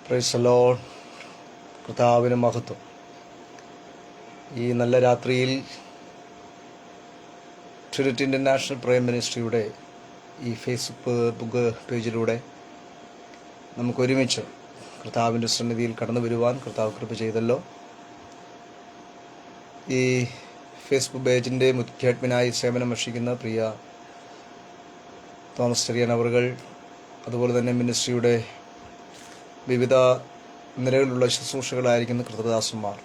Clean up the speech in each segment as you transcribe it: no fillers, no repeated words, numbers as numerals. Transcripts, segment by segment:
Praise the Lord. കർത്താവിന് മഹത്വം. ഈ നല്ല രാത്രിയിൽ ട്രിനിറ്റി ഇൻ്റർനാഷണൽ പ്രയർ മിനിസ്ട്രിയുടെ ഈ ഫേസ്ബുക്ക് പേജിലൂടെ നമുക്കൊരുമിച്ച് കർത്താവിൻ്റെ സന്നിധിയിൽ കടന്നു വരുവാൻ കർത്താവ് കൃപ ചെയ്തല്ലോ. ഈ ഫേസ്ബുക്ക് പേജിൻ്റെ മുഖ്യ അഡ്മിനായി സേവനമനുഷ്ഠിക്കുന്ന പ്രിയ തോമസ് ചെറിയാൻ അവറുകൾ, അതുപോലെ തന്നെ മിനിസ്ട്രിയുടെ വിവിധ നിലകളിലുള്ള ശുശ്രൂഷകളായിരിക്കുന്ന കൃതദാസന്മാർ,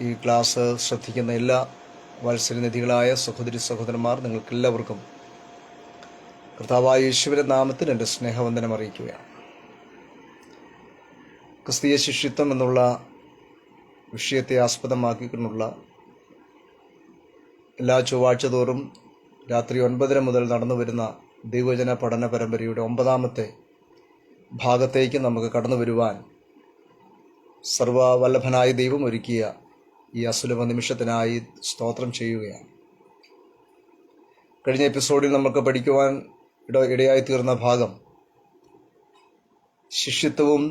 ഈ ക്ലാസ് ശ്രദ്ധിക്കുന്ന എല്ലാ വാത്സല്യനിധികളായ സഹോദരി സഹോദരന്മാർ, നിങ്ങൾക്കെല്ലാവർക്കും കർത്താവായ യേശുവിൻ്റെ നാമത്തിൽ എൻ്റെ സ്നേഹവന്ദനം അറിയിക്കുകയാണ്. ക്രിസ്തീയ ശിഷ്യത്വം എന്നുള്ള വിഷയത്തെ ആസ്പദമാക്കിക്കൊണ്ടുള്ള എല്ലാ ചൊവ്വാഴ്ച തോറും രാത്രി 9:30 മുതൽ നടന്നു വരുന്ന ദൈവവചന പഠന പരമ്പരയുടെ 9ാമത്തെ ഭാഗത്തേക്ക് നമുക്ക് കടന്നു വരുവാൻ സർവവല്ലഭനായ ദൈവം ഒരുക്കിയ ഈ അസുലഭ നിമിഷത്തിനായി സ്തോത്രം ചെയ്യുകയാണ്. കഴിഞ്ഞ എപ്പിസോഡിൽ നമുക്ക് പഠിക്കുവാൻ ഇടയായി തീർന്ന ഭാഗം ശിഷ്യത്വവും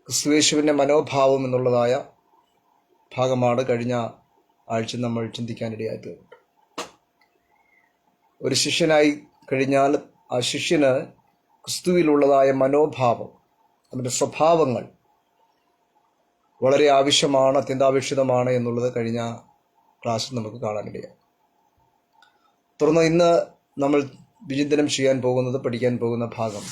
ക്രിസ്തുയേശുവിൻ്റെ മനോഭാവം എന്നുള്ളതായ ഭാഗമാണ് കഴിഞ്ഞ ആഴ്ച നമ്മൾ ചിന്തിക്കാനിടയായി തീർന്നു. ഒരു ശിഷ്യനായി കഴിഞ്ഞാൽ ആ ശിഷ്യന് ക്രിസ്തുവിലുള്ളതായ മനോഭാവം, അതിൻ്റെ സ്വഭാവങ്ങൾ വളരെ ആവശ്യമാണ്, അത്യന്താപേക്ഷിതമാണ് എന്നുള്ളത് കഴിഞ്ഞ ക്ലാസ്സിൽ നമുക്ക് കാണാനിടയായി. തുടർന്ന് ഇന്ന് നമ്മൾ വിചിന്തനം ചെയ്യാൻ പോകുന്നത്, പഠിക്കാൻ പോകുന്ന ഭാഗം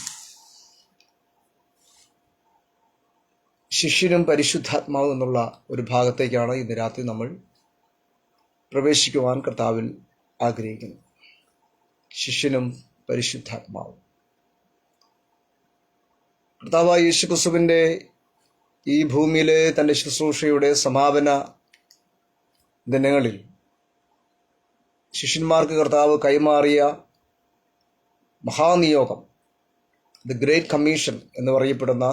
ശിഷ്യനും പരിശുദ്ധാത്മാവും എന്നുള്ള ഒരു ഭാഗത്തേക്കാണ് ഇന്ന് രാത്രി നമ്മൾ പ്രവേശിക്കുവാൻ കർത്താവിൽ ആഗ്രഹിക്കുന്നു. ശിഷ്യനും പരിശുദ്ധാത്മാവും. കർത്താവായ യേശുക്രിസ്തുവിൻ്റെ ഈ ഭൂമിയിലെ തൻ്റെ ശുശ്രൂഷയുടെ സമാപന ദിനങ്ങളിൽ ശിഷ്യന്മാർക്ക് കർത്താവ് കൈമാറിയ മഹാനിയോഗം, ദി ഗ്രേറ്റ് കമ്മീഷൻ എന്ന് പറയപ്പെടുന്ന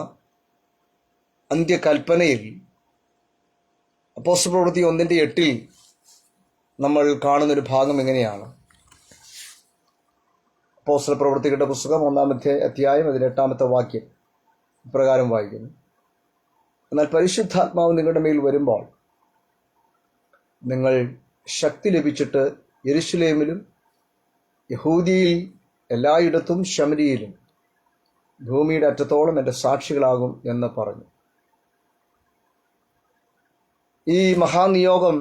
അന്ത്യകൽപ്പനയിൽ അപ്പോസ്തല പ്രവൃത്തി 1:8 നമ്മൾ കാണുന്നൊരു ഭാഗം എങ്ങനെയാണ്? അപ്പോസ്തല പ്രവൃത്തികളുടെ പുസ്തകം 1-ാം അധ്യായം അതിൽ 8-ാമത്തെ വാക്യം ഇപ്രകാരം വായിക്കുന്നു: എന്നാൽ പരിശുദ്ധാത്മാവ് നിങ്ങളുടെ മേൽ വരുമ്പോൾ നിങ്ങൾ ശക്തി ലഭിച്ചിട്ട് യെരുശലേമിലും യഹൂദിയിൽ എല്ലായിടത്തും ശമരിയിലും ഭൂമിയുടെ അറ്റത്തോളം എൻ്റെ സാക്ഷികളാകും എന്ന് പറഞ്ഞു. ഈ മഹാനിയോഗം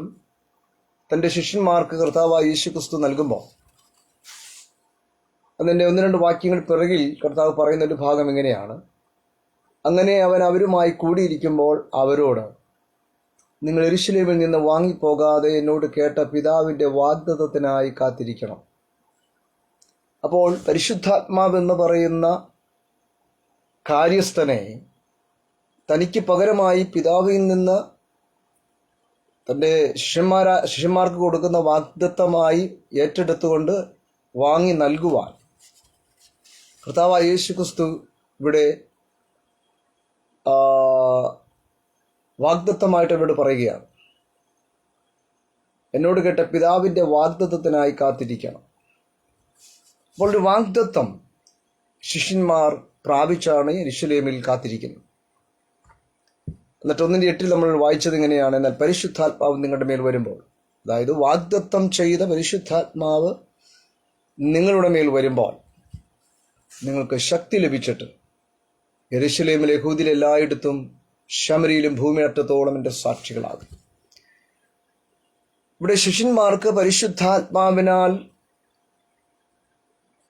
തൻ്റെ ശിഷ്യന്മാർക്ക് കർത്താവായ യേശുക്രിസ്തു നൽകുമ്പോൾ അതിൻ്റെ 1-2 വാക്യങ്ങൾ പിറകിൽ കർത്താവ് പറയുന്നൊരു ഭാഗം എങ്ങനെയാണ്? അങ്ങനെ അവൻ അവരുമായി കൂടിയിരിക്കുമ്പോൾ അവരോട്, നിങ്ങൾ യെരുശലേമിൽ നിന്ന് വാങ്ങിപ്പോകാതെ എന്നോട് കേട്ട പിതാവിൻ്റെ വാഗ്ദത്തത്തിനായി കാത്തിരിക്കണം. അപ്പോൾ പരിശുദ്ധാത്മാവെന്ന് പറയുന്ന കാര്യസ്ഥനെ തനിക്ക് പകരമായി പിതാവിൽ നിന്ന് തൻ്റെ ശിഷ്യന്മാർക്ക് കൊടുക്കുന്ന വാഗ്ദത്തമായി ഏറ്റെടുത്തുകൊണ്ട് വാങ്ങി നൽകുവാൻ കർത്താവായ യേശുക്രിസ്തു ഇവിടെ വാഗ്ദത്തമായിട്ട് ഇവിടെ പറയുകയാണ്. എന്നോട് കേട്ട പിതാവിൻ്റെ വാഗ്ദത്തത്തിനായി കാത്തിരിക്കണം. അപ്പോൾ ഒരു വാഗ്ദത്തം ശിഷ്യന്മാർ പ്രാപിച്ചാണ് യെരുശലേമിൽ കാത്തിരിക്കുന്നത്. എന്നിട്ട് 1:8 നമ്മൾ വായിച്ചത് ഇങ്ങനെയാണ്: എന്നാൽ പരിശുദ്ധാത്മാവ് നിങ്ങളുടെ മേൽ വരുമ്പോൾ, അതായത് വാഗ്ദത്തം ചെയ്ത പരിശുദ്ധാത്മാവ് നിങ്ങളുടെ മേൽ വരുമ്പോൾ നിങ്ങൾക്ക് ശക്തി ലഭിച്ചിട്ട് യെരുശലേമിലെ യഹൂദിയിൽ എല്ലായിടത്തും ശമരിയിലും ഭൂമിയറ്റത്തോളം എൻ്റെ സാക്ഷികളാകും. ഇവിടെ ശിഷ്യന്മാർക്ക് പരിശുദ്ധാത്മാവിനാൽ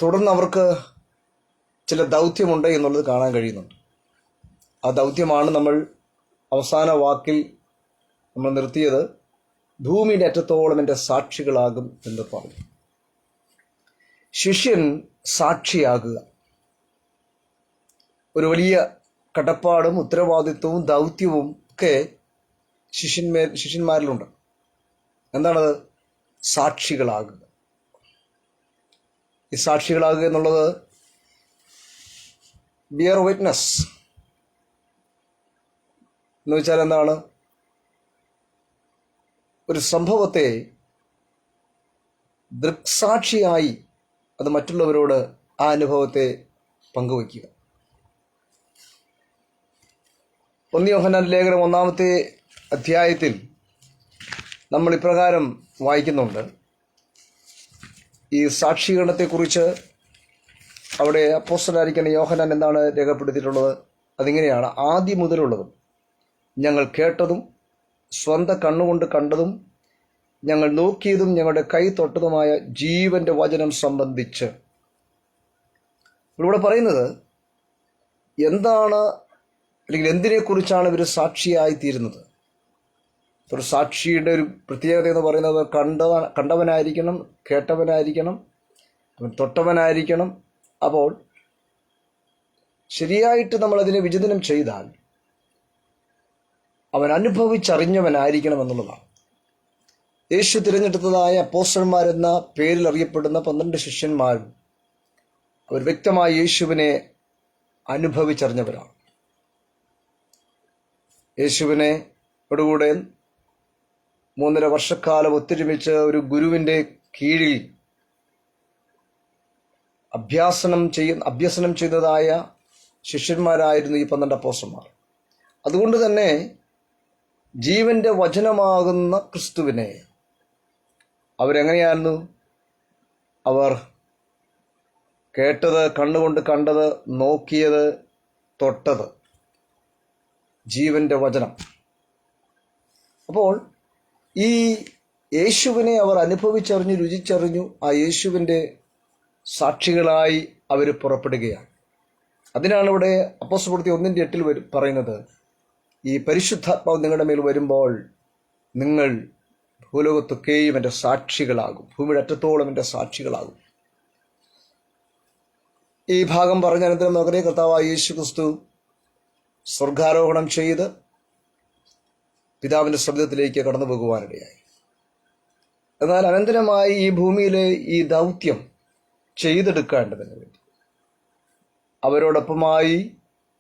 തുടർന്ന് അവർക്ക് ചില ദൗത്യമുണ്ട് എന്നുള്ളത് കാണാൻ കഴിയുന്നുണ്ട്. ആ ദൗത്യമാണ് നമ്മൾ അവസാന വാക്കിൽ നമ്മൾ നിർത്തിയത്. ഭൂമിയുടെ അറ്റത്തോളം എൻ്റെ സാക്ഷികളാകും എന്ന് പറഞ്ഞു. ശിഷ്യൻ സാക്ഷിയാകുക ഒരു വലിയ കടപ്പാടും ഉത്തരവാദിത്വവും ദൗത്യവും ഒക്കെ ശിഷ്യന്മാരിലുണ്ട്. എന്താണത്? സാക്ഷികളാകുക. ഈ സാക്ഷികളാകുക എന്നുള്ളത് ബിയർ വിറ്റ്നസ് എന്ന് വെച്ചാൽ എന്താണ്? ഒരു സംഭവത്തെ ദൃക്സാക്ഷിയായി അത് മറ്റുള്ളവരോട് ആ അനുഭവത്തെ പങ്കുവയ്ക്കുക. 1 യോഹന്നാൻ ലേഖനം 1-ാമത്തെ അധ്യായത്തിൽ നമ്മൾ ഇപ്രകാരം വായിക്കുന്നുണ്ട്. ഈ സാക്ഷീകരണത്തെക്കുറിച്ച് അവിടെ അപ്പോസ്തലനായിരിക്കുന്ന യോഹന്നാൻ എന്താണ് രേഖപ്പെടുത്തിയിട്ടുള്ളത്? അതിങ്ങനെയാണ്: ആദ്യം മുതലുള്ളതും ഞങ്ങൾ കേട്ടതും സ്വന്തം കണ്ണുകൊണ്ട് കണ്ടതും ഞങ്ങൾ നോക്കിയതും ഞങ്ങളുടെ കൈ തൊട്ടതുമായ ജീവന്റെ വചനം സംബന്ധിച്ച്. ഇവിടെ പറയുന്നത് എന്താണ്, അല്ലെങ്കിൽ എന്തിനെക്കുറിച്ചാണ് ഇവർ സാക്ഷിയായി തീരുന്നത്? ഒരു സാക്ഷിയുടെ ഒരു പ്രത്യേകത എന്ന് പറയുന്നത് കണ്ടവനായിരിക്കണം, കേട്ടവനായിരിക്കണം, അവൻ തൊട്ടവനായിരിക്കണം. അപ്പോൾ ശരിയായിട്ട് നമ്മൾ അതിനെ വിചിന്തനം ചെയ്താൽ അവൻ അനുഭവിച്ചറിഞ്ഞവനായിരിക്കണം എന്നുള്ളതാണ്. യേശു തിരഞ്ഞെടുത്തതായ അപ്പോസ്തലന്മാരെന്ന പേരിൽ അറിയപ്പെടുന്ന 12 ശിഷ്യന്മാരും അവർ വ്യക്തമായി യേശുവിനെ അനുഭവിച്ചറിഞ്ഞവരാണ്. യേശുവിനെ ോടുകൂടെ 3.5 വർഷക്കാലം ഒത്തൊരുമിച്ച് ഒരു ഗുരുവിൻ്റെ കീഴിൽ അഭ്യസനം ചെയ്തതായ ശിഷ്യന്മാരായിരുന്നു ഈ 12 അപ്പോസ്തലന്മാർ. അതുകൊണ്ട് തന്നെ ജീവന്റെ വചനമാകുന്ന ക്രിസ്തുവിനെ അവരെങ്ങനെയായിരുന്നു? അവർ കേട്ടത്, കണ്ണുകൊണ്ട് കണ്ടത്, നോക്കിയത്, തൊട്ടത് ജീവന്റെ വചനം. അപ്പോൾ ഈ യേശുവിനെ അവർ അനുഭവിച്ചറിഞ്ഞു, രുചിച്ചറിഞ്ഞു. ആ യേശുവിൻ്റെ സാക്ഷികളായി അവർ പുറപ്പെടുകയാണ്. അതിനാണ് ഇവിടെ അപ്പോസ്തലപ്രവൃത്തി 1:8 പറയുന്നത്, ഈ പരിശുദ്ധാത്മാവ് നിങ്ങളുടെ മേൽ വരുമ്പോൾ നിങ്ങൾ ഭൂലോകത്തൊക്കെയും എൻ്റെ സാക്ഷികളാകും, ഭൂമിയുടെ അറ്റത്തോളം എൻ്റെ സാക്ഷികളാകും. ഈ ഭാഗം പറഞ്ഞ അനന്തരം നോക്കണേ, കർത്താവായ യേശു ക്രിസ്തു സ്വർഗാരോഹണം ചെയ്ത് പിതാവിൻ്റെ സ്വർഗ്ഗത്തിലേക്ക് കടന്നു പോകുവാനിടയായി. എന്നാൽ അനന്തരമായി ഈ ഭൂമിയിലെ ഈ ദൗത്യം ചെയ്തെടുക്കേണ്ടതിന് വേണ്ടി അവരോടൊപ്പമായി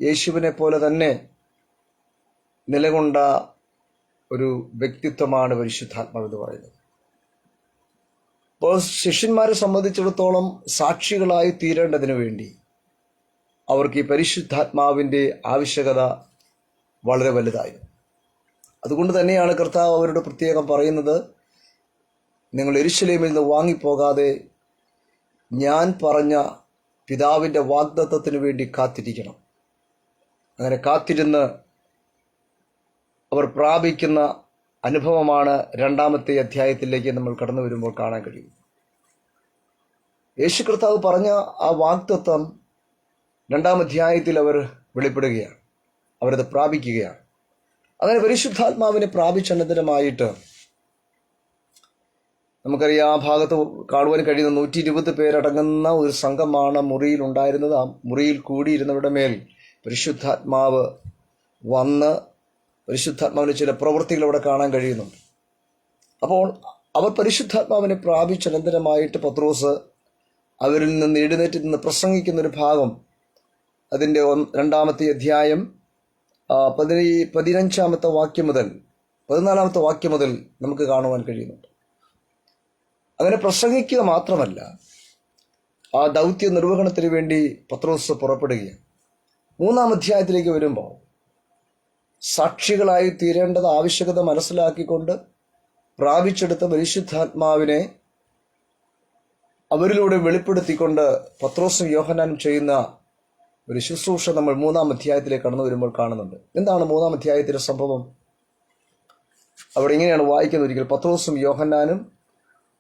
യേശുവിനെ പോലെ തന്നെ നിലകൊണ്ട ഒരു വ്യക്തിത്വമാണ് പരിശുദ്ധാത്മാവ് എന്ന് പറയുന്നത്. അപ്പോൾ ശിഷ്യന്മാരെ സംബന്ധിച്ചിടത്തോളം സാക്ഷികളായി തീരേണ്ടതിന് വേണ്ടി അവർക്ക് ഈ പരിശുദ്ധാത്മാവിൻ്റെ ആവശ്യകത വളരെ വലുതായിരുന്നു. അതുകൊണ്ട് തന്നെയാണ് കർത്താവ് അവരോട് പ്രത്യേകം പറയുന്നത്, നിങ്ങൾ യെരൂശലേമിൽ നിന്ന് വാങ്ങിപ്പോകാതെ ഞാൻ പറഞ്ഞ പിതാവിൻ്റെ വാഗ്ദത്തത്തിന് വേണ്ടി കാത്തിരിക്കണം. അങ്ങനെ കാത്തിരുന്ന് അവർ പ്രാപിക്കുന്ന അനുഭവമാണ് 2-ാമത്തെ അധ്യായത്തിലേക്ക് നമ്മൾ കടന്നു വരുമ്പോൾ കാണാൻ കഴിയും. യേശു കർത്താവ് പറഞ്ഞ ആ വാഗ്ദത്തം 2-ാം അധ്യായത്തിൽ അവർ വെളിപ്പെടുകയാണ്, അവരത് പ്രാപിക്കുകയാണ്. അങ്ങനെ പരിശുദ്ധാത്മാവിനെ പ്രാപിച്ചനന്തരമായിട്ട് നമുക്കറിയാം, ആ ഭാഗത്ത് കാണുവാൻ കഴിയുന്ന 120 പേരടങ്ങുന്ന ഒരു സംഘമാണ് മുറിയിൽ ഉണ്ടായിരുന്നത്. ആ മുറിയിൽ കൂടിയിരുന്നവരുടെ മേൽ പരിശുദ്ധാത്മാവ് വന്ന് പരിശുദ്ധാത്മാവിന് ചില പ്രവൃത്തികൾ അവിടെ കാണാൻ കഴിയുന്നുണ്ട്. അപ്പോൾ അവർ പരിശുദ്ധാത്മാവിനെ പ്രാപിച്ചനന്തരമായിട്ട് പത്രോസ് അവരിൽ നിന്ന് എഴുന്നേറ്റ് നിന്ന് പ്രസംഗിക്കുന്നൊരു ഭാഗം അതിൻ്റെ 2-ാമത്തെ അധ്യായം 15-ാമത്തെ വാക്യം മുതൽ 14-ാമത്തെ വാക്യം മുതൽ നമുക്ക് കാണുവാൻ കഴിയുന്നുണ്ട്. അങ്ങനെ പ്രസംഗിക്കുക മാത്രമല്ല, ആ ദൗത്യ നിർവഹണത്തിന് വേണ്ടി പത്രോസ് പുറപ്പെടുകയാണ്. 3-ാം അധ്യായത്തിലേക്ക് വരുമ്പോൾ സാക്ഷികളായി തീരേണ്ടത് ആവശ്യകത മനസ്സിലാക്കിക്കൊണ്ട് പ്രാപിച്ചെടുത്ത പരിശുദ്ധാത്മാവിനെ അവരിലൂടെ വെളിപ്പെടുത്തിക്കൊണ്ട് പത്രോസും യോഹന്നാനും ചെയ്യുന്ന ഒരു ശുശ്രൂഷ നമ്മൾ 3-ാം അധ്യായത്തിലേക്ക് കടന്നു വരുമ്പോൾ കാണുന്നുണ്ട്. എന്താണ് 3-ാം അധ്യായത്തിലെ സംഭവം? അവിടെ ഇങ്ങനെയാണ് വായിക്കുന്നത്: ഒരിക്കൽ പത്രോസും യോഹന്നാനും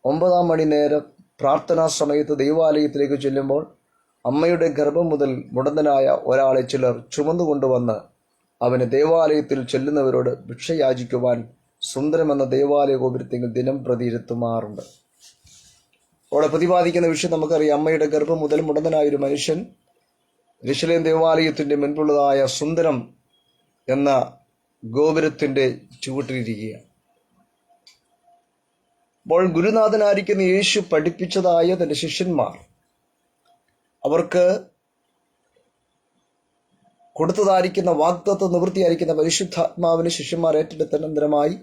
9-ാം മണി നേരം പ്രാർത്ഥനാ സമയത്ത് ദൈവാലയത്തിലേക്ക് ചെല്ലുമ്പോൾ അമ്മയുടെ ഗർഭം മുതൽ മുടന്തനായ ഒരാളെ ചിലർ ചുമന്നുകൊണ്ടുവന്ന് അവന് ദേവാലയത്തിൽ ചെല്ലുന്നവരോട് ഭിക്ഷ യാചിക്കുവാൻ സുന്ദരമെന്ന ദേവാലയ ഗോപുരത്തെങ്കിൽ ദിനം പ്രതി ഇരുത്തുമാറുണ്ട്. അവിടെ പ്രതിപാദിക്കുന്ന വിഷയം നമുക്കറിയാം. അമ്മയുടെ ഗർഭം മുതൽ മുടന്തനായൊരു മനുഷ്യൻ യെരൂശലേം ദേവാലയത്തിൻ്റെ മുൻപുള്ളതായ സുന്ദരം എന്ന ഗോപുരത്തിൻ്റെ ചുവട്ടിലിരിക്കുകയാണ്. അപ്പോൾ ഗുരുനാഥനായിരിക്കുന്ന യേശു പഠിപ്പിച്ചതായ തൻ്റെ ശിഷ്യന്മാർ അവർക്ക് കൊടുത്തതായിരിക്കുന്ന വാഗ്ദത്ത നിവൃത്തിയായിരിക്കുന്ന പരിശുദ്ധാത്മാവിന് ശിഷ്യന്മാർ ഏറ്റെടുത്തനന്തരമായി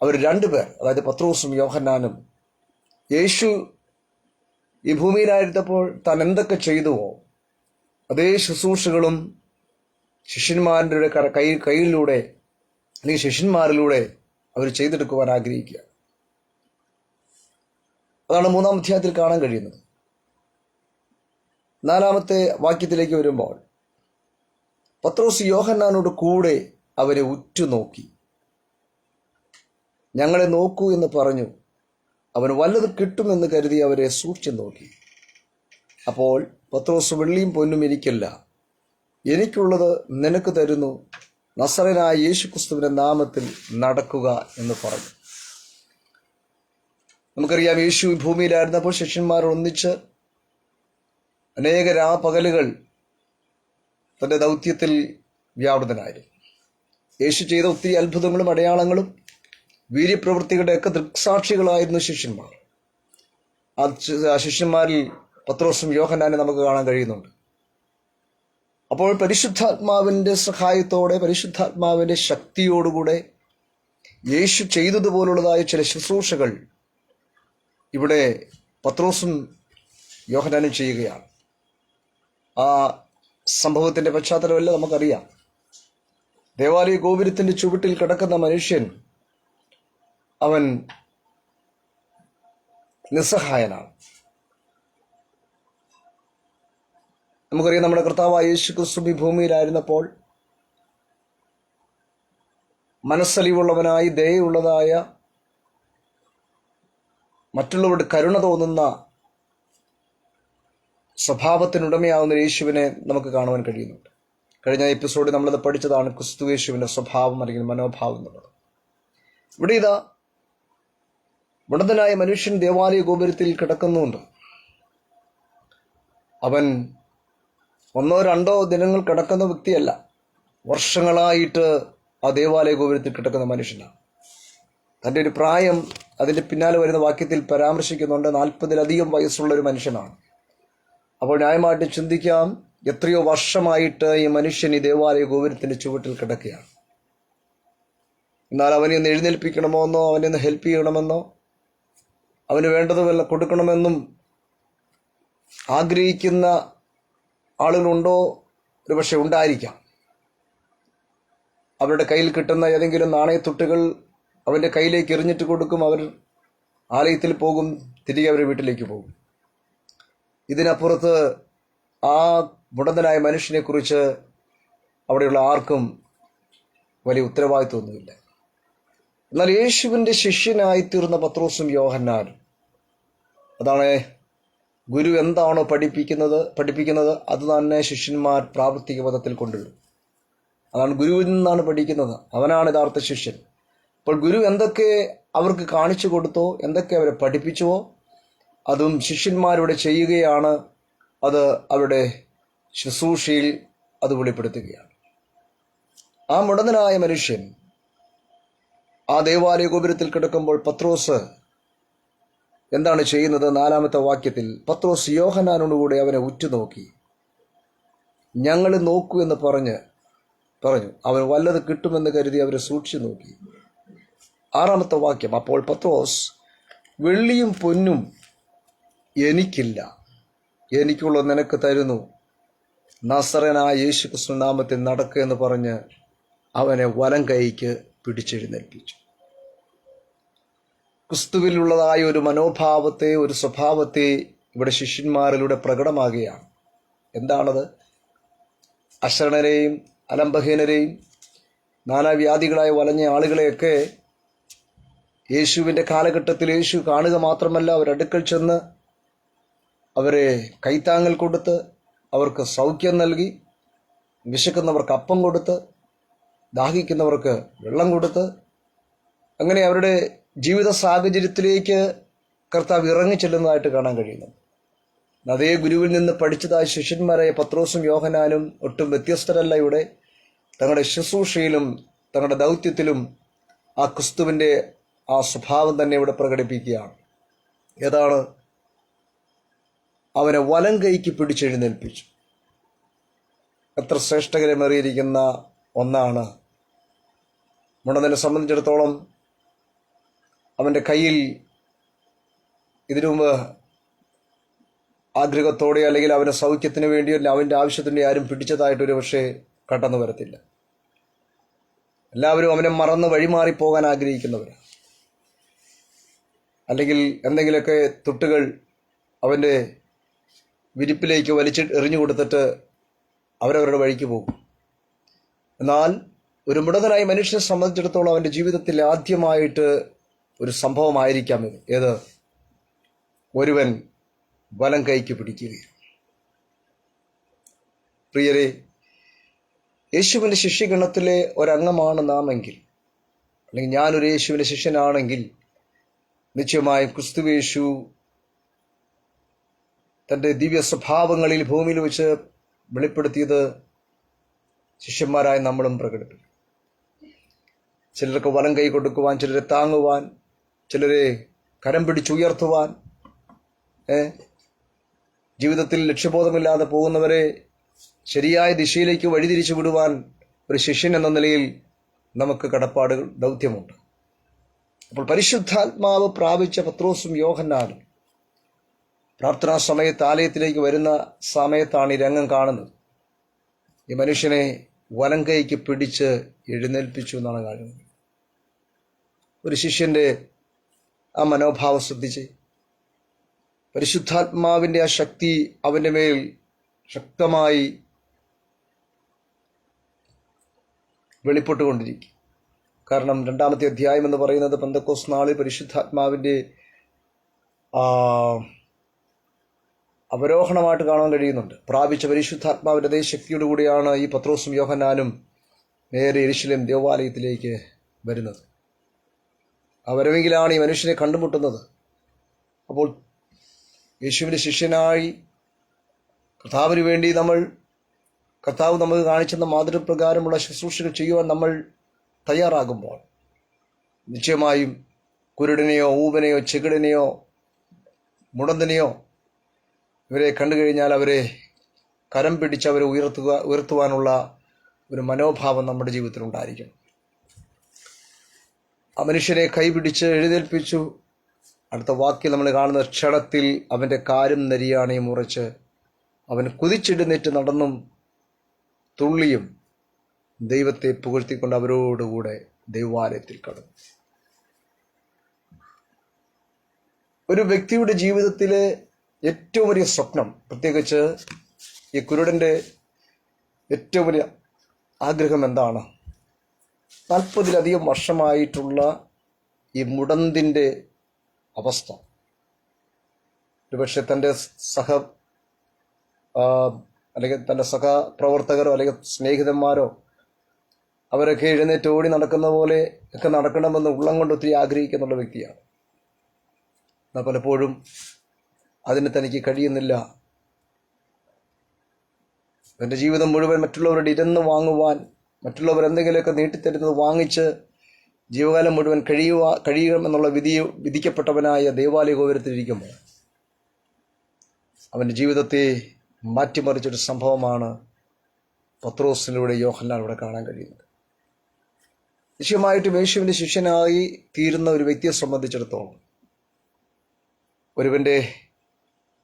അവർ 2 പേർ, അതായത് പത്രോസും യോഹന്നാനും, യേശു ഈ ഭൂമിയിലായിരുന്നപ്പോൾ താൻ എന്തൊക്കെ ചെയ്തുവോ അതേ ശുശ്രൂഷകളും ശിഷ്യന്മാരുടെ കയ്യിലൂടെ അല്ലെങ്കിൽ ശിഷ്യന്മാരിലൂടെ അവർ ചെയ്തെടുക്കുവാൻ ആഗ്രഹിക്കുക. അതാണ് 3-ാം അധ്യായത്തിൽ കാണാൻ കഴിയുന്നത്. 4-ാമത്തെ വാക്യത്തിലേക്ക് വരുമ്പോൾ പത്രോസ് യോഹന്നാനോട് കൂടെ അവരെ ഉറ്റുനോക്കി. ഞങ്ങളെ നോക്കൂ എന്ന് പറഞ്ഞു. അവൻ വല്ലത് കിട്ടുമെന്ന് കരുതി അവരെ സൂക്ഷിച്ചു നോക്കി. അപ്പോൾ പത്രോസ്, വെള്ളിയും പൊന്നും എനിക്കില്ല, എനിക്കുള്ളത് നിനക്ക് തരുന്നു, നസറേയനായ യേശുക്രിസ്തുവിന്റെ നാമത്തിൽ നടക്കുക എന്ന് പറഞ്ഞു. നമുക്കറിയാം, യേശു ഭൂമിയിലായിരുന്നപ്പോൾ ശിഷ്യന്മാർ ഒന്നിച്ച് അനേക രാപകലുകൾ തന്റെ ദൗത്യത്തിൽ വ്യാപൃതനായിരുന്നു. യേശു ചെയ്ത ഒത്തിരി അത്ഭുതങ്ങളും അടയാളങ്ങളും വീര്യപ്രവൃത്തികളുടെയൊക്കെ ദൃക്സാക്ഷികളായിരുന്നു ശിഷ്യന്മാർ. ആ ശിഷ്യന്മാരിൽ പത്രോസും യോഹന്നാനെ നമുക്ക് കാണാൻ കഴിയുന്നുണ്ട്. അപ്പോൾ പരിശുദ്ധാത്മാവിന്റെ സഹായത്തോടെ, പരിശുദ്ധാത്മാവിന്റെ ശക്തിയോടുകൂടെ യേശു ചെയ്തതുപോലുള്ളതായ ചില ശുശ്രൂഷകൾ ഇവിടെ പത്രോസും യോഹന്നാനും ചെയ്യുകയാണ്. ആ സംഭവത്തിന്റെ പശ്ചാത്തലമല്ല നമുക്കറിയാം. ദേവാലയ ഗോപുരത്തിന്റെ ചുവട്ടിൽ കിടക്കുന്ന മനുഷ്യൻ, അവൻ നിസ്സഹായനാണ്. നമുക്കറിയാം, നമ്മുടെ കർത്താവായ യേശുക്രിസ്തു ഈ ഭൂമിയിലായിരുന്നപ്പോൾ മനസ്സലിവുള്ളവനായി, ദയയുള്ളതായ, മറ്റുള്ളവരുടെ കരുണ തോന്നുന്ന സ്വഭാവത്തിനുടമയാവുന്ന യേശുവിനെ നമുക്ക് കാണുവാൻ കഴിയുന്നുണ്ട്. കഴിഞ്ഞ എപ്പിസോഡിൽ നമ്മളത് പഠിച്ചതാണ് ക്രിസ്തു യേശുവിന്റെ സ്വഭാവം അല്ലെങ്കിൽ മനോഭാവം എന്നുള്ളത്. ഇവിടെ ഇതാ മുടന്തനായ മനുഷ്യൻ ദേവാലയ ഗോപുരത്തിൽ കിടക്കുന്നുണ്ട്. അവൻ 1-2 ദിനങ്ങൾ കിടക്കുന്ന വ്യക്തിയല്ല, വർഷങ്ങളായിട്ട് ആ ദേവാലയ ഗോപുരത്തിൽ കിടക്കുന്ന മനുഷ്യനാണ്. തൻ്റെ ഒരു പ്രായം അതിൻ്റെ പിന്നാലെ വരുന്ന വാക്യത്തിൽ പരാമർശിക്കുന്നുണ്ട്. 40-ലധികം വയസ്സുള്ള ഒരു മനുഷ്യനാണ്. അപ്പോൾ ന്യായമായിട്ട് ചിന്തിക്കാം, എത്രയോ വർഷമായിട്ട് ഈ മനുഷ്യൻ ഈ ദേവാലയ ഗോപുരത്തിന്റെ ചുവട്ടിൽ കിടക്കുകയാണ്. എന്നാൽ അവനെ ഒന്ന് എഴുന്നേൽപ്പിക്കണമെന്നോ, അവനെ ഒന്ന് ഹെൽപ്പ് ചെയ്യണമെന്നോ, അവന് വേണ്ടത് വല്ല കൊടുക്കണമെന്നും ആഗ്രഹിക്കുന്ന ആളുകളുണ്ടോ? ഒരു പക്ഷെ ഉണ്ടായിരിക്കാം. അവരുടെ കയ്യിൽ കിട്ടുന്ന ഏതെങ്കിലും നാണയത്തുട്ടുകൾ അവൻ്റെ കയ്യിലേക്ക് എറിഞ്ഞിട്ട് കൊടുക്കും. അവർ ആലയത്തിൽ പോകും, തിരികെ അവർ വീട്ടിലേക്ക് പോകും. ഇതിനപ്പുറത്ത് ആ മുടന്തനായ മനുഷ്യനെ കുറിച്ച് അവിടെയുള്ള ആർക്കും വലിയ ഉത്തരവാദിത്വമൊന്നുമില്ല. എന്നാൽ യേശുവിൻ്റെ ശിഷ്യനായി തീർന്ന പത്രോസും യോഹന്നാനും, അതാണ് ഗുരു എന്താണോ പഠിപ്പിക്കുന്നത് അത് തന്നെ ശിഷ്യന്മാർ പ്രാവർത്തിക പദത്തിൽ കൊണ്ടുവരും. അതാണ് ഗുരുവിൽ നിന്നാണ് പഠിക്കുന്നത്, അവനാണ് യഥാർത്ഥ ശിഷ്യൻ. അപ്പോൾ ഗുരു എന്തൊക്കെ അവർക്ക് കാണിച്ചു കൊടുത്തോ, എന്തൊക്കെ അവരെ പഠിപ്പിച്ചുവോ, അതും ശിഷ്യന്മാരിവിടെ ചെയ്യുകയാണ്. അത് അവരുടെ ശുശ്രൂഷയിൽ അത് വെളിപ്പെടുത്തുകയാണ്. ആ മുടന്തനായ മനുഷ്യൻ ആ ദേവാലയ ഗോപുരത്തിൽ കിടക്കുമ്പോൾ പത്രോസ് എന്താണ് ചെയ്യുന്നത്? 4-ാമത്തെ വാക്യത്തിൽ പത്രോസ് യോഹന്നാനോടുകൂടെ അവനെ ഉറ്റുനോക്കി. ഞങ്ങളെ നോക്കൂ എന്ന് പറഞ്ഞു. അവൻ വല്ലത് കിട്ടുമെന്ന് കരുതി അവരെ സൂക്ഷിച്ചു നോക്കി. 6-ാമത്തെ വാക്യം, അപ്പോൾ പത്രോസ്, വെള്ളിയും പൊന്നും എനിക്കില്ല, എനിക്കുള്ളത് നിനക്ക് തരുന്നു, നസറേയനായ യേശുക്രിസ്തു നാമത്തിൽ നടക്കുക എന്ന് പറഞ്ഞ് അവനെ വലം കൈക്ക് പിടിച്ചെഴുന്നേൽപ്പിച്ചു. ക്രിസ്തുവിലുള്ളതായ ഒരു മനോഭാവത്തെ, ഒരു സ്വഭാവത്തെ ഇവിടെ ശിഷ്യന്മാരിലൂടെ പ്രകടമാകുകയാണ്. എന്താണത്? അശരണരെയും അലംബഹീനരെയും നാനാവ്യാധികളായി വലഞ്ഞ ആളുകളെയൊക്കെ യേശുവിൻ്റെ കാലഘട്ടത്തിൽ യേശു കാണുക മാത്രമല്ല, അവരടുക്കൽ ചെന്ന് അവരെ കൈത്താങ്ങൽ കൊടുത്ത് അവർക്ക് സൗഖ്യം നൽകി, വിശക്കുന്നവർക്ക് അപ്പം കൊടുത്ത്, ദാഹിക്കുന്നവർക്ക് വെള്ളം കൊടുത്ത്, അങ്ങനെ അവരുടെ ജീവിത സാഹചര്യത്തിലേക്ക് കർത്താവ് ഇറങ്ങിച്ചെല്ലുന്നതായിട്ട് കാണാൻ കഴിയുന്നു. അതേ ഗുരുവിൽ നിന്ന് പഠിച്ചതായ ശിഷ്യന്മാരായ പത്രോസും യോഹന്നാനും ഒട്ടും വ്യത്യസ്തരല്ല. ഇവിടെ തങ്ങളുടെ ശുശ്രൂഷയിലും തങ്ങളുടെ ദൗത്യത്തിലും ആ ക്രിസ്തുവിൻ്റെ ആ സ്വഭാവം തന്നെ ഇവിടെ പ്രകടിപ്പിക്കുകയാണ്. ഏതാണ്? അവനെ വലം കൈക്ക് പിടിച്ചെഴുന്നേൽപ്പിച്ചു. എത്ര ശ്രേഷ്ഠകരമേറിയിരിക്കുന്ന ഒന്നാണ്. മുടന്തനെ സംബന്ധിച്ചിടത്തോളം അവൻ്റെ കയ്യിൽ ഇതിനു മുമ്പ് ആഗ്രഹത്തോടെ അല്ലെങ്കിൽ അവൻ്റെ സൗഖ്യത്തിന് വേണ്ടിയോ അവൻ്റെ ആവശ്യത്തിന് ആരും പിടിച്ചതായിട്ടൊരു പക്ഷേ കടന്നു വരത്തില്ല. എല്ലാവരും അവനെ മറന്ന് വഴിമാറിപ്പോകാൻ ആഗ്രഹിക്കുന്നവരാണ്. അല്ലെങ്കിൽ എന്തെങ്കിലുമൊക്കെ തുട്ടുകൾ അവൻ്റെ വിരിപ്പിലേക്ക് എറിഞ്ഞു കൊടുത്തിട്ട് അവരവരുടെ വഴിക്ക് പോകും. എന്നാൽ ഒരു മുടന്തനായ മനുഷ്യനെ സംബന്ധിച്ചിടത്തോളം അവൻ്റെ ജീവിതത്തിൽ ആദ്യമായിട്ട് ഒരു സംഭവമായിരിക്കാം ഇത്. ഏത്? ഒരുവൻ വലം കൈക്ക് പിടിക്കുകയും. പ്രിയരെ, യേശുവിൻ്റെ ശിഷ്യഗണത്തിലെ ഒരംഗമാണ് നാം എങ്കിൽ, അല്ലെങ്കിൽ ഞാനൊരു യേശുവിൻ്റെ ശിഷ്യനാണെങ്കിൽ, നിശ്ചയമായും ക്രിസ്തുവേശു തൻ്റെ ദിവ്യ സ്വഭാവങ്ങളിൽ ഭൂമിയിൽ വെച്ച് വെളിപ്പെടുത്തിയത് ശിഷ്യന്മാരായ നമ്മളും പ്രകടിപ്പിക്കും. ചിലർക്ക് വലം കൈ കൊടുക്കുവാൻ, ചിലരെ താങ്ങുവാൻ, ചിലരെ കരം പിടിച്ചുയർത്തുവാൻ, ജീവിതത്തിൽ ലക്ഷ്യബോധമില്ലാതെ പോകുന്നവരെ ശരിയായ ദിശയിലേക്ക് വഴിതിരിച്ചു വിടുവാൻ ഒരു ശിഷ്യൻ എന്ന നിലയിൽ നമുക്ക് കടപ്പാടുകൾ, ദൗത്യമുണ്ട്. അപ്പോൾ പരിശുദ്ധാത്മാവ് പ്രാപിച്ച പത്രോസും യോഹന്നാനും പ്രാർത്ഥനാ സമയത്ത് ആലയത്തിലേക്ക് വരുന്ന സമയത്താണ് ഈ രംഗം കാണുന്നത്. ഈ മനുഷ്യനെ വലം കൈക്ക് പിടിച്ച് എഴുന്നേൽപ്പിച്ചു എന്നാണ് കാണുന്നത്. ഒരു ശിഷ്യന്റെ ആ മനോഭാവം ശ്രദ്ധിച്ച്, പരിശുദ്ധാത്മാവിൻ്റെ ആ ശക്തി അവൻ്റെ മേൽ ശക്തമായി വെളിപ്പെട്ടുകൊണ്ടിരിക്കും. കാരണം 2-ാമത്തെ അധ്യായം എന്ന് പറയുന്നത് പെന്തക്കോസ്ത് നാളിൽ പരിശുദ്ധാത്മാവിൻ്റെ അവരോഹണമായിട്ട് കാണാൻ കഴിയുന്നുണ്ട്. പ്രാപിച്ച പരിശുദ്ധാത്മാവിൻ്റെ അതേ ശക്തിയോടു കൂടിയാണ് ഈ പത്രോസും യോഹന്നാനും നേരെ യെരുശലേം ദേവാലയത്തിലേക്ക് വരുന്നത്. ആ വരവെങ്കിലാണ് ഈ മനുഷ്യനെ കണ്ടുമുട്ടുന്നത്. അപ്പോൾ യേശുവിൻ്റെ ശിഷ്യനായി കർത്താവിന് വേണ്ടി കർത്താവ് നമുക്ക് കാണിച്ചെന്ന മാതൃപ്രകാരമുള്ള ശുശ്രൂഷകൾ ചെയ്യുവാൻ നമ്മൾ തയ്യാറാകുമ്പോൾ നിശ്ചയമായും കുരുടനെയോ ഊവനെയോ ചെകിടനെയോ മുടന്തനെയോ ഇവരെ കണ്ടു കഴിഞ്ഞാൽ അവരെ കരം പിടിച്ച് അവരെ ഉയർത്തുവാനുള്ള ഒരു മനോഭാവം നമ്മുടെ ജീവിതത്തിൽ ഉണ്ടായിരിക്കണം. ആ മനുഷ്യനെ കൈപിടിച്ച് എഴുന്നേൽപ്പിച്ചു. അടുത്ത വാക്യം നമ്മൾ കാണുന്ന ക്ഷണത്തിൽ അവൻ്റെ കാലും നരിയാണയും മുറിച്ച് അവൻ കുതിച്ചെഴുന്നേറ്റ് നടന്നും തുള്ളിയും ദൈവത്തെ പുകഴ്ത്തിക്കൊണ്ട് അവരോടുകൂടെ ദൈവാലയത്തിൽ കടന്നു. ഒരു വ്യക്തിയുടെ ജീവിതത്തിലെ ഏറ്റവും വലിയ സ്വപ്നം, പ്രത്യേകിച്ച് ഈ കുരുടൻ്റെ ഏറ്റവും വലിയ ആഗ്രഹം എന്താണ്? 40-ലധികം വർഷമായിട്ടുള്ള ഈ മുടന്തിൻ്റെ അവസ്ഥ. ഒരുപക്ഷെ തൻ്റെ അല്ലെങ്കിൽ തൻ്റെ സഹപ്രവർത്തകരോ അല്ലെങ്കിൽ സ്നേഹിതന്മാരോ അവരൊക്കെ എഴുന്നേറ്റ് ഓടി നടക്കുന്ന പോലെ ഒക്കെ നടക്കണമെന്ന് ഉള്ളം കൊണ്ട് ഒത്തിരി ആഗ്രഹിക്കുന്നുള്ള വ്യക്തിയാണ്. എന്നാൽ പലപ്പോഴും അതിന് തനിക്ക് കഴിയുന്നില്ല. തൻ്റെ ജീവിതം മുഴുവൻ മറ്റുള്ളവരുടെ ഇരുന്ന് വാങ്ങുവാൻ, മറ്റുള്ളവർ എന്തെങ്കിലുമൊക്കെ നീട്ടിത്തരുന്നത് വാങ്ങിച്ച് ജീവകാലം മുഴുവൻ കഴിയുമെന്നുള്ള വിധിക്കപ്പെട്ടവനായ ദേവാലയ ഗോപുരത്തിലിരിക്കുമ്പോൾ അവൻ്റെ ജീവിതത്തെ മാറ്റിമറിച്ചൊരു സംഭവമാണ് പത്രോസിലൂടെ യോഹന്നാനിലൂടെ കാണാൻ കഴിയുന്നത്. നിശ്ചയമായിട്ടും യേശുവിൻ്റെ ശിഷ്യനായി തീരുന്ന ഒരു വ്യക്തിയെ സംബന്ധിച്ചിടത്തോളം ഒരുവൻ്റെ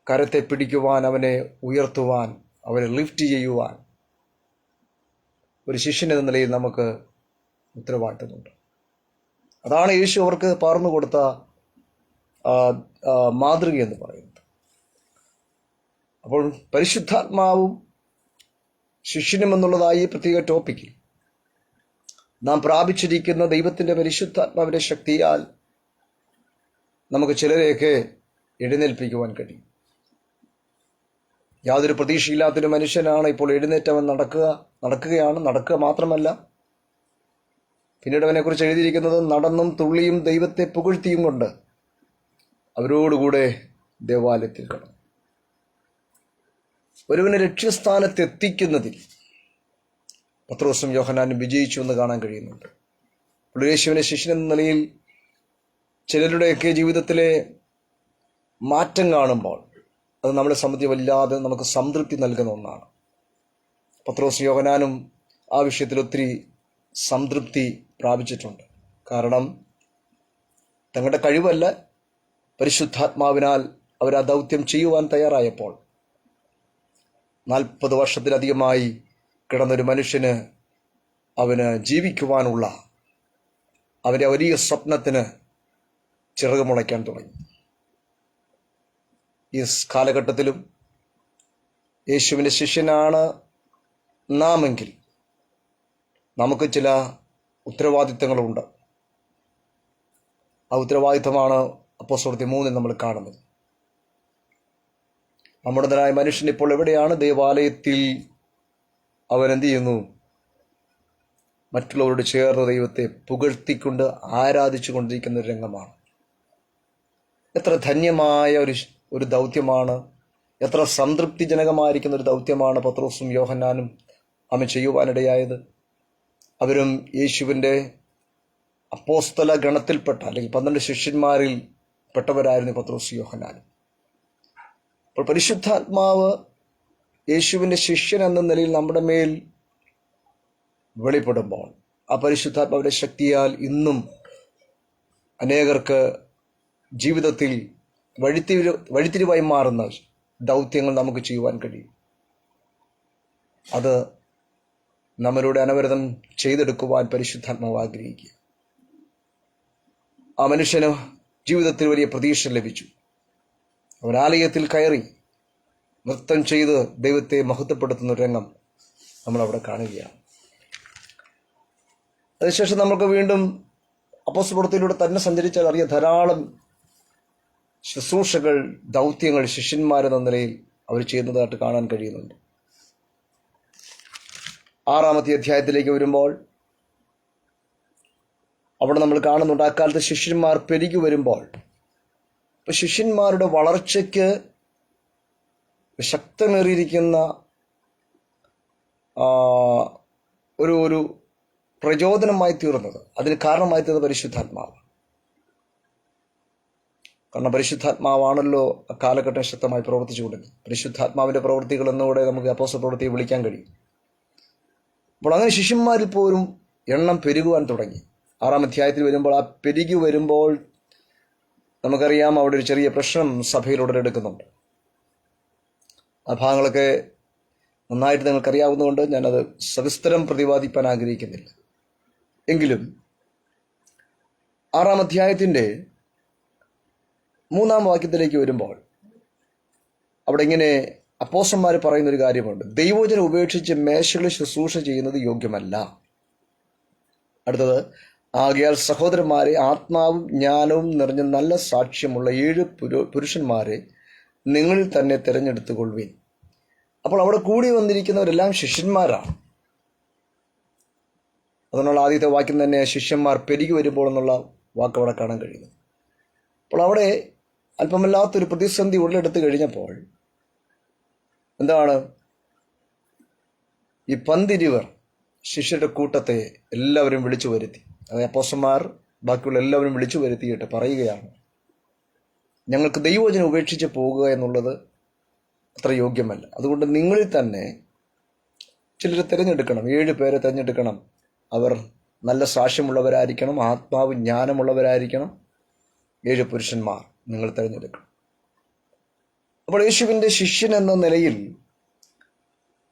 കരത്തെ പിടിക്കുവാൻ, അവനെ ഉയർത്തുവാൻ, അവനെ ലിഫ്റ്റ് ചെയ്യുവാൻ ഒരു ശിഷ്യൻ എന്ന നിലയിൽ നമുക്ക് ഉത്തരവാദിത്തമുണ്ട്. അതാണ് യേശു അവർക്ക് പകർന്നു കൊടുത്ത മാതൃക എന്ന് പറയുന്നത്. അപ്പോൾ പരിശുദ്ധാത്മാവും ശിഷ്യനും എന്നുള്ളതായി പ്രത്യേക ടോപ്പിക്കിൽ നാം പ്രാപിച്ചിരിക്കുന്ന ദൈവത്തിൻ്റെ പരിശുദ്ധാത്മാവിൻ്റെ ശക്തിയാൽ നമുക്ക് ചിലരെയൊക്കെ എഴുന്നേൽപ്പിക്കുവാൻ കഴിയും. യാതൊരു പ്രതീക്ഷയില്ലാത്തൊരു മനുഷ്യനാണ് ഇപ്പോൾ എഴുന്നേറ്റവൻ നടക്കുക മാത്രമല്ല, പിന്നീട് അവനെക്കുറിച്ച് എഴുതിയിരിക്കുന്നത് നടന്നും തുള്ളിയും ദൈവത്തെ പുകഴ്ത്തിയും കൊണ്ട് അവരോടുകൂടെ ദേവാലയത്തിൽ കടന്നു. ഒരുവനെ ലക്ഷ്യസ്ഥാനത്തെത്തിക്കുന്നതിൽ പത്രോസും യോഹന്നാനും വിജയിച്ചു എന്ന് കാണാൻ കഴിയുന്നുണ്ട്. യേശുവിനെ ശിഷ്യൻ എന്ന നിലയിൽ ചിലരുടെയൊക്കെ ജീവിതത്തിലെ മാറ്റം കാണുമ്പോൾ അത് നമ്മളെ സംബന്ധിച്ച് വല്ലാതെ നമുക്ക് സംതൃപ്തി നൽകുന്ന ഒന്നാണ്. പത്രോസും യോഹന്നാനും ആ വിഷയത്തിൽ ഒത്തിരി സംതൃപ്തി പ്രാപിച്ചിട്ടുണ്ട്. കാരണം തങ്ങളുടെ കഴിവല്ല, പരിശുദ്ധാത്മാവിനാൽ അവർ ആ ദൗത്യം ചെയ്യുവാൻ തയ്യാറായപ്പോൾ 40 വർഷത്തിലധികമായി കിടന്നൊരു മനുഷ്യന് അവന് ജീവിക്കുവാനുള്ള അവൻ്റെ വലിയ സ്വപ്നത്തിന് ചിറക് മുളയ്ക്കാൻ തുടങ്ങി. ഈ കാലഘട്ടത്തിലും യേശുവിൻ്റെ ശിഷ്യനാണ് നാമെങ്കിൽ നമുക്ക് ചില ഉത്തരവാദിത്തങ്ങളുണ്ട്. ആ ഉത്തരവാദിത്തമാണ് അപ്പോസ്തലപ്രവൃത്തി 3 നമ്മൾ കാണുന്നത്. നമ്മുടേതായ മനുഷ്യൻ ഇപ്പോൾ എവിടെയാണ്? ദേവാലയത്തിൽ അവൻ എന്ത് ചെയ്യുന്നു? മറ്റുള്ളവരോട് ചേർന്ന് ദൈവത്തെ പുകഴ്ത്തിക്കൊണ്ട് ആരാധിച്ചു കൊണ്ടിരിക്കുന്ന ഒരു രംഗമാണ്. എത്ര ധന്യമായ ഒരു ദൗത്യമാണ്, എത്ര സംതൃപ്തിജനകമായിരിക്കുന്ന ഒരു ദൗത്യമാണ് പത്രോസും യോഹന്നാനും അവൻ ചെയ്യുവാനിടയായത്. അവരും യേശുവിൻ്റെ അപ്പോസ്തല ഗണത്തിൽപ്പെട്ട അല്ലെങ്കിൽ 12 ശിഷ്യന്മാരിൽ പെട്ടവരായിരുന്നു പത്രോസും യോഹന്നാനും. അപ്പോൾ പരിശുദ്ധാത്മാവ് യേശുവിൻ്റെ ശിഷ്യൻ എന്ന നിലയിൽ നമ്മുടെ മേൽ വെളിപ്പെടുമ്പോൾ ആ പരിശുദ്ധാത്മാവിൻ്റെ ശക്തിയാൽ ഇന്നും അനേകർക്ക് ജീവിതത്തിൽ വഴിത്തിരിവായി മാറുന്ന ദൗത്യങ്ങൾ നമുക്ക് ചെയ്യുവാൻ കഴിയും. അത് നമ്മളുടെ അനവരതം ചെയ്തെടുക്കുവാൻ പരിശുദ്ധാത്മാവ് ആഗ്രഹിക്കുക. ആ മനുഷ്യന് ജീവിതത്തിൽ വലിയ പ്രതീക്ഷ ലഭിച്ചു. അവൻ ആലയത്തിൽ കയറി നൃത്തം ചെയ്ത് ദൈവത്തെ മഹത്വപ്പെടുത്തുന്ന ഒരു രംഗം നമ്മളവിടെ കാണുകയാണ്. അതിനുശേഷം നമുക്ക് വീണ്ടും അപ്പോസ്തലപ്രവൃത്തിയിലൂടെ തന്നെ സഞ്ചരിച്ചാൽ അറിയാം, ധാരാളം ശുശ്രൂഷകൾ, ദൗത്യങ്ങൾ ശിഷ്യന്മാരെന്ന നിലയിൽ അവർ ചെയ്യുന്നതായിട്ട് കാണാൻ കഴിയുന്നുണ്ട്. 6-ാമത്തെ അധ്യായത്തിലേക്ക് വരുമ്പോൾ അവിടെ നമ്മൾ കാണുന്നുണ്ട്, അക്കാലത്ത് ശിഷ്യന്മാർ പെരുകി വരുമ്പോൾ ശിഷ്യന്മാരുടെ വളർച്ചയ്ക്ക് ശക്തമേറിയിരിക്കുന്ന ഒരു പ്രചോദനമായി തീർന്നത്, അതിന് കാരണമായി തീർന്നത് പരിശുദ്ധാത്മാവ്. കാരണം പരിശുദ്ധാത്മാവാണല്ലോ കാലഘട്ടം ശക്തമായി പ്രവർത്തിച്ചുകൊണ്ടിരുന്നത്. പരിശുദ്ധാത്മാവിൻ്റെ പ്രവൃത്തികൾ എന്നുകൂടെ നമുക്ക് അപ്പോസ്തലപ്രവൃത്തിയെ വിളിക്കാൻ കഴിയും. അപ്പോൾ അങ്ങനെ ശിഷ്യന്മാരിൽ പോലും എണ്ണം പെരുകുവാൻ തുടങ്ങി. 6-ാം അധ്യായത്തിൽ വരുമ്പോൾ ആ പെരുകി വരുമ്പോൾ നമുക്കറിയാം അവിടെ ഒരു ചെറിയ പ്രശ്നം സഭയിൽ ഉടലെടുക്കുന്നുണ്ട്. ആ ഭാഗങ്ങളൊക്കെ നന്നായിട്ട് നിങ്ങൾക്കറിയാവുന്നതുകൊണ്ട് ഞാനത് സവിസ്തരം പ്രതിപാദിപ്പാൻ ആഗ്രഹിക്കുന്നില്ല. എങ്കിലും 6-ാം അധ്യായത്തിൻ്റെ 3-ാം വാക്യത്തിലേക്ക് വരുമ്പോൾ അവിടെ ഇങ്ങനെ അപ്പോസ്തലന്മാർ പറയുന്നൊരു കാര്യമുണ്ട്: ദൈവവചനം ഉപേക്ഷിച്ച് മേശകളിൽ ശുശ്രൂഷ ചെയ്യുന്നത് യോഗ്യമല്ല. അടുത്തത്, ആകയാൽ സഹോദരന്മാരെ, ആത്മാവും ജ്ഞാനവും നിറഞ്ഞ നല്ല സാക്ഷ്യമുള്ള 7 പുരുഷന്മാരെ നിങ്ങളിൽ തന്നെ തിരഞ്ഞെടുത്തുകൊള്ളുവിൻ. അപ്പോൾ അവിടെ കൂടി വന്നിരിക്കുന്നവരെല്ലാം ശിഷ്യന്മാരാണ്. അതിനുള്ള ആദ്യത്തെ വാക്യം തന്നെ ശിഷ്യന്മാർ പെരുകി വരുമ്പോൾ എന്നുള്ള വാക്ക് അവിടെ കാണാൻ കഴിയുന്നു. അപ്പോൾ അവിടെ അല്പമല്ലാത്തൊരു പ്രതിസന്ധി ഉടലെടുത്ത് കഴിഞ്ഞപ്പോൾ എന്താണ്, ഈ 12 ശിഷ്യരുടെ കൂട്ടത്തെ എല്ലാവരും വിളിച്ചു വരുത്തി. അതായത് അപ്പോസ്തലന്മാർ ബാക്കിയുള്ള എല്ലാവരും വിളിച്ചു വരുത്തിയിട്ട് പറയുകയാണ്, ഞങ്ങൾക്ക് ദൈവവചനം ഉപേക്ഷിച്ച് പോകുക എന്നുള്ളത് അത്ര യോഗ്യമല്ല. അതുകൊണ്ട് നിങ്ങളിൽ തന്നെ ചിലരെ തിരഞ്ഞെടുക്കണം, 7 പേരെ തിരഞ്ഞെടുക്കണം. അവർ നല്ല സാക്ഷ്യമുള്ളവരായിരിക്കണം, ആത്മാവ് ജ്ഞാനമുള്ളവരായിരിക്കണം. 7 പുരുഷന്മാർ നിങ്ങൾ തിരഞ്ഞെടുക്കണം. അപ്പോൾ യേശുവിൻ്റെ ശിഷ്യൻ എന്ന നിലയിൽ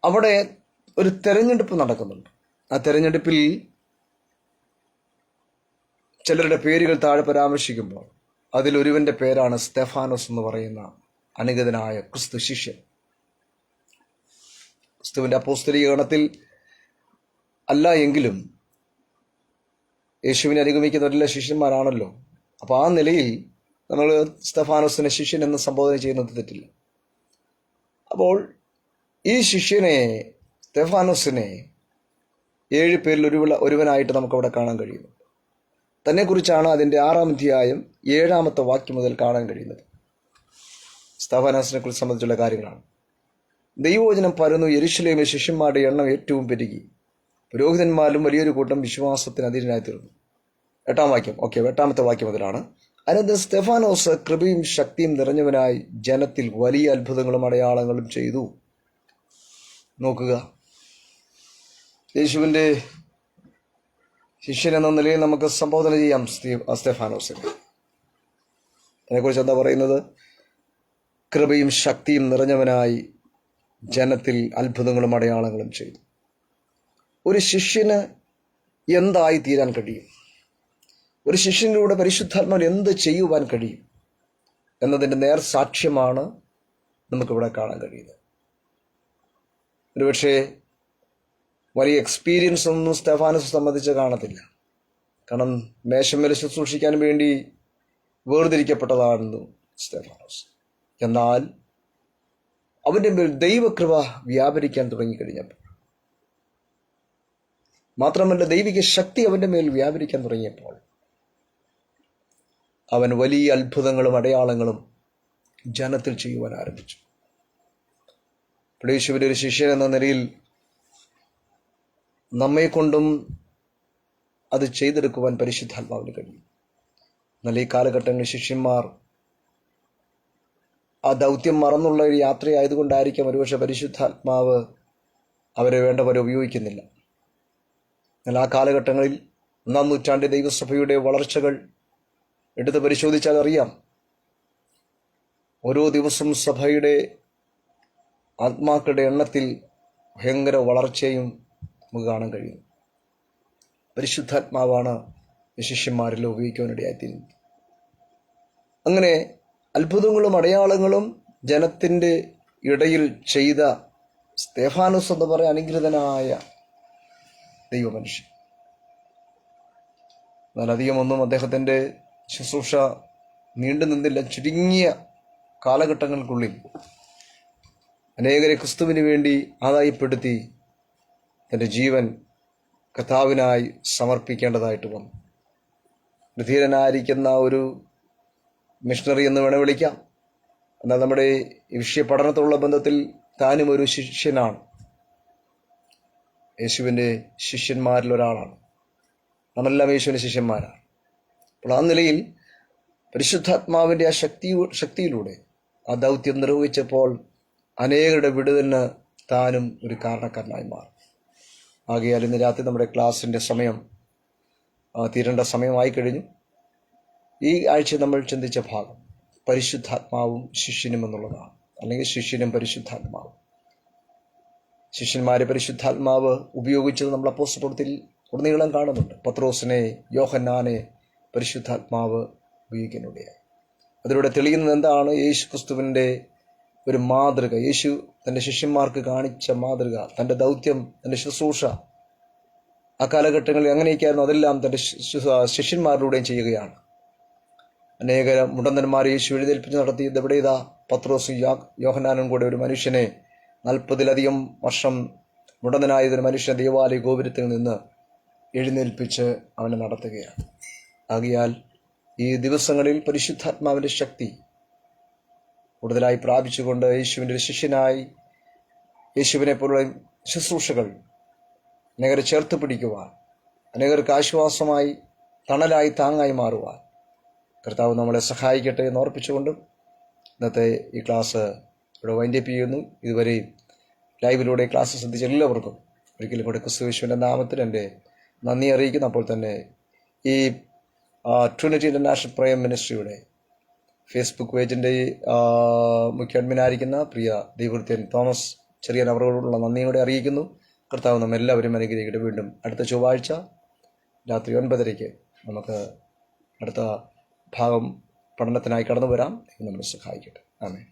അവിടെ ഒരു തെരഞ്ഞെടുപ്പ് നടക്കുന്നുണ്ട്. ആ തെരഞ്ഞെടുപ്പിൽ ചിലരുടെ പേരുകൾ താഴെ പരാമർശിക്കുമ്പോൾ അതിലൊരുവന്റെ പേരാണ് സ്തെഫാനോസ് എന്ന് പറയുന്ന അനുഗതനായ ക്രിസ്തു ശിഷ്യൻ. ക്രിസ്തുവിൻ്റെ അപ്പോസ്തലിക ഗണത്തിൽ അല്ല എങ്കിലും യേശുവിനെ അനുഗമിക്കുന്നവരെല്ലാം ശിഷ്യന്മാരാണല്ലോ. അപ്പോൾ ആ നിലയിൽ നമ്മൾ സ്തെഫാനോസിനെ ശിഷ്യൻ എന്ന് സംബോധന ചെയ്യുന്നത് തെറ്റില്ല. അപ്പോൾ ഈ ശിഷ്യനെ, സ്തെഫാനോസിനെ 7 പേരിൽ ഒരുവനായിട്ട് നമുക്കവിടെ കാണാൻ കഴിയുന്നു. തന്നെക്കുറിച്ചാണ് അതിൻ്റെ 6-ാം അധ്യായം 7-ാമത്തെ വാക്യം മുതൽ കാണാൻ കഴിയുന്നത്. സ്തെഫാനോസിനെ കുറിച്ച് സംബന്ധിച്ചുള്ള കാര്യങ്ങളാണ്. ദൈവവചനം പരന്നു, യെരൂശലേമിൽ ശിഷ്യന്മാരുടെ എണ്ണം ഏറ്റവും പെരുകി, പുരോഹിതന്മാരിലും വലിയൊരു കൂട്ടം വിശ്വാസത്തിന് അധീനരായി തീർന്നു. 8-ാം വാക്യം, 8-ാമത്തെ വാക്യം മുതലാണ്. അനന്തരം സ്തെഫാനോസ് കൃപയും ശക്തിയും നിറഞ്ഞവനായി ജനത്തിൽ വലിയ അത്ഭുതങ്ങളും അടയാളങ്ങളും ചെയ്തു. നോക്കുക, യേശുവിൻ്റെ ശിഷ്യൻ എന്ന നിലയിൽ നമുക്ക് സംബോധന ചെയ്യാം സ്തെഫാനോസിനെ. അതിനെക്കുറിച്ച് എന്താ പറയുന്നത്? കൃപയും ശക്തിയും നിറഞ്ഞവനായി ജനത്തിൽ അത്ഭുതങ്ങളും അടയാളങ്ങളും ചെയ്തു. ഒരു ശിഷ്യന് എന്തായി തീരാൻ കഴിയും, ഒരു ശിഷ്യനിലൂടെ പരിശുദ്ധാത്മാവിന് എന്ത് ചെയ്യുവാൻ കഴിയും എന്നതിൻ്റെ നേർ സാക്ഷ്യമാണ് നമുക്കിവിടെ കാണാൻ കഴിയുന്നത്. ഒരുപക്ഷെ വലിയ എക്സ്പീരിയൻസ് ഒന്നും സ്തെഫാനോസ് സംബന്ധിച്ച് കാണത്തില്ല. കാരണം മേശമേൽ ശുശ്രൂഷിക്കാൻ വേണ്ടി വേർതിരിക്കപ്പെട്ടതായിരുന്നു സ്തെഫാനോസ്. എന്നാൽ അവൻ്റെ മേൽ ദൈവകൃപ വ്യാപരിക്കാൻ തുടങ്ങിക്കഴിഞ്ഞപ്പോൾ, മാത്രമല്ല ദൈവിക ശക്തി അവൻ്റെ മേൽ വ്യാപരിക്കാൻ തുടങ്ങിയപ്പോൾ, അവൻ വലിയ അത്ഭുതങ്ങളും അടയാളങ്ങളും ജനത്തിൽ ചെയ്യുവാൻ ആരംഭിച്ചു. യേശുവിൻ്റെ ഒരു ശിഷ്യൻ എന്ന നിലയിൽ നമ്മെക്കൊണ്ടും അത് ചെയ്തെടുക്കുവാൻ പരിശുദ്ധാത്മാവിന് കഴിയും. എന്നാൽ ഈ കാലഘട്ടങ്ങളിൽ ശിഷ്യന്മാർ ആ ദൗത്യം മറന്നുള്ള ഒരു യാത്രയായതുകൊണ്ടായിരിക്കാം ഒരുപക്ഷെ പരിശുദ്ധാത്മാവ് അവരെ വേണ്ട പോലെ ഉപയോഗിക്കുന്നില്ല. എന്നാൽ ആ കാലഘട്ടങ്ങളിൽ 1-ാം നൂറ്റാണ്ടിലെ ദൈവസഭയുടെ വളർച്ചകൾ എടുത്ത് പരിശോധിച്ചാൽ അറിയാം, ഓരോ ദിവസവും സഭയുടെ ആത്മാക്കളുടെ എണ്ണത്തിൽ ഭയങ്കര വളർച്ചയും നമുക്ക് കാണാൻ കഴിയും. പരിശുദ്ധാത്മാവാണ് ശിഷ്യന്മാരിൽ ഉപയോഗിക്കുവാനിടയായിത്തീരുന്നത്. അങ്ങനെ അത്ഭുതങ്ങളും അടയാളങ്ങളും ജനത്തിൻ്റെ ഇടയിൽ ചെയ്ത സ്തെഫാനോസ് എന്ന് പറയുന്ന അനുഗ്രഹീതനായ ദൈവമനുഷ്യൻ. എന്നാൽ അധികമൊന്നും അദ്ദേഹത്തിൻ്റെ ശുശ്രൂഷ നീണ്ടു നിന്നില്ല. ചുരുങ്ങിയ കാലഘട്ടങ്ങൾക്കുള്ളിൽ അനേകരെ ക്രിസ്തുവിന് വേണ്ടി ആദായപ്പെടുത്തി തൻ്റെ ജീവൻ കർത്താവിനായി സമർപ്പിക്കേണ്ടതായിട്ട് വന്നു. ധീരനായിരിക്കുന്ന ഒരു മിഷണറി എന്ന് വേണേൽ വിളിക്കാം. എന്നാൽ നമ്മുടെ ഈ വിഷയ പഠനത്തോടുള്ള ബന്ധത്തിൽ താനും ഒരു ശിഷ്യനാണ്, യേശുവിൻ്റെ ശിഷ്യന്മാരിൽ ഒരാളാണ്. നമ്മളെല്ലാം യേശുവിൻ്റെ ശിഷ്യന്മാരാണ്. അപ്പോൾ ആ നിലയിൽ പരിശുദ്ധാത്മാവിൻ്റെ ആ ശക്തിയിലൂടെ ആ ദൗത്യം നിർവഹിച്ചപ്പോൾ അനേകരുടെ വിടുതലിന് താനും ഒരു കാരണക്കാരനായി മാറി. ആകയാൽ ഇന്ന് രാത്രി നമ്മുടെ ക്ലാസ്സിൻ്റെ സമയം തീരേണ്ട സമയമായി കഴിഞ്ഞു. ഈ ആഴ്ച നമ്മൾ ചിന്തിച്ച ഭാഗം പരിശുദ്ധാത്മാവും ശിഷ്യനും എന്നുള്ളതാണ്, അല്ലെങ്കിൽ ശിഷ്യനും പരിശുദ്ധാത്മാവും. ശിഷ്യന്മാരെ പരിശുദ്ധാത്മാവ് ഉപയോഗിച്ചത് നമ്മൾ അപ്പോസ്തലപ്രവൃത്തിയിൽ ഉടനീളം കാണുന്നുണ്ട്. പത്രോസിനെ, യോഹന്നാനെ പരിശുദ്ധാത്മാവ് ഉപയോഗിക്കാനിടയായി. അതിലൂടെ തെളിയുന്നത് എന്താണ്? യേശു ക്രിസ്തുവിൻ്റെ ഒരു മാതൃക, യേശു തൻ്റെ ശിഷ്യന്മാർക്ക് കാണിച്ച മാതൃക, തൻ്റെ ദൗത്യം, തൻ്റെ ശുശ്രൂഷ ആ കാലഘട്ടങ്ങളിൽ എങ്ങനെയൊക്കെയായിരുന്നു അതെല്ലാം തൻ്റെ ശിഷ്യന്മാരിലൂടെയും ചെയ്യുകയാണ്. അനേക മുടന്തന്മാരെ യേശു എഴുന്നേൽപ്പിച്ച് നടത്തിയത് എവിടെ? ഇതാ പത്രോസും യോഹന്നാനും കൂടെ ഒരു മനുഷ്യനെ 40-ലധികം വർഷം മുടന്തനായതൊരു മനുഷ്യനെ ദേവാലയ ഗോപുരത്തിൽ നിന്ന് എഴുന്നേൽപ്പിച്ച് അവനെ നടത്തുകയാണ്. ആകയാൽ ഈ ദിവസങ്ങളിൽ പരിശുദ്ധാത്മാവിൻ്റെ ശക്തി കൂടുതലായി പ്രാപിച്ചുകൊണ്ട് യേശുവിൻ്റെ ഒരു ശിഷ്യനായി യേശുവിനെ പോലുള്ള ശുശ്രൂഷകൾ അനേകരെ ചേർത്ത് പിടിക്കുവാൻ, അനേകർക്ക് ആശ്വാസമായി, തണലായി, താങ്ങായി മാറുവാൻ കർത്താവ് നമ്മളെ സഹായിക്കട്ടെ എന്ന് ഓർപ്പിച്ചുകൊണ്ട് ഇന്നത്തെ ഈ ക്ലാസ് ഇവിടെ വൈൻഡപ്പ് ചെയ്യുന്നു. ഇതുവരെയും ലൈവിലൂടെ ക്ലാസ് ശ്രദ്ധിച്ച എല്ലാവർക്കും ഒരിക്കലും കൂടെ ക്രിസ്തുയേശുവിൻ്റെ നാമത്തിൽ എൻ്റെ നന്ദി അറിയിക്കുന്നു. അപ്പോൾ തന്നെ ഈ ട്രിനിറ്റി ഇൻ്റർനാഷണൽ പ്രയർ മിനിസ്ട്രിയുടെ ഫേസ്ബുക്ക് പേജിൻ്റെ മുഖ്യ അഡ്മിനായിരിക്കുന്ന പ്രിയ ദൈവവൃത്യൻ തോമസ് ചെറിയൻ അവരോടുള്ള നന്ദിയോടെ അറിയിക്കുന്നു. കർത്താവ് നമ്മെല്ലാവരും അനുഗ്രഹിക്കട്ടെ. വീണ്ടും അടുത്ത ചൊവ്വാഴ്ച രാത്രി 9:30 നമുക്ക് അടുത്ത ഭാഗം പഠനത്തിനായി കടന്നു വരാം. നമ്മളെ സഹായിക്കട്ടെ. ആമേൻ.